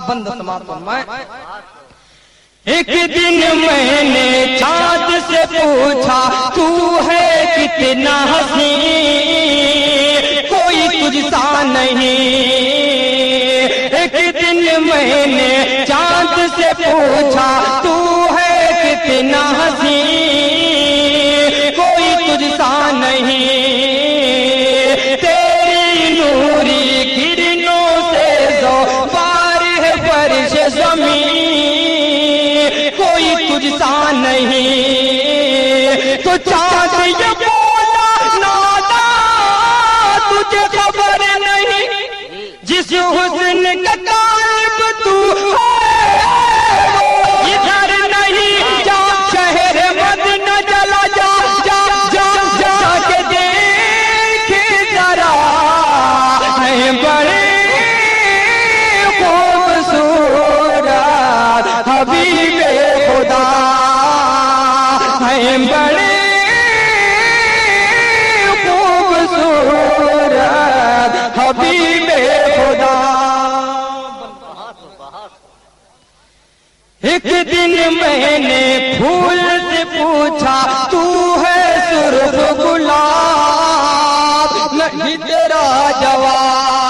بند سماعت فرمائیں۔ ایک دن میں نے چاند سے پوچھا تو ہے کتنا حسین، کوئی تجھ سا نہیں۔ ایک دن میں نے چاند سے پوچھا تو ہے کتنا حسین، کوئی تجھ سا نہیں۔ تیری نوری کرنوں سے زوبار ہے فرش زمین، کوئی تجھ سا نہیں۔ تو چاند یہ بولا نادا تجھے خبر نہیں، جس حسن کا طالب تو ہے ادھر نہیں۔ جا شہر مدینہ چلا جا جا جا جا کے دیکھ ذرا، ہے بڑے خوبصورت حبیب خدا، ہے بڑے خوبصورت حبیب خدا۔ ایک دن میں نے پھول سے پوچھا تو ہے سرخ گلاب، نہیں تیرا جواب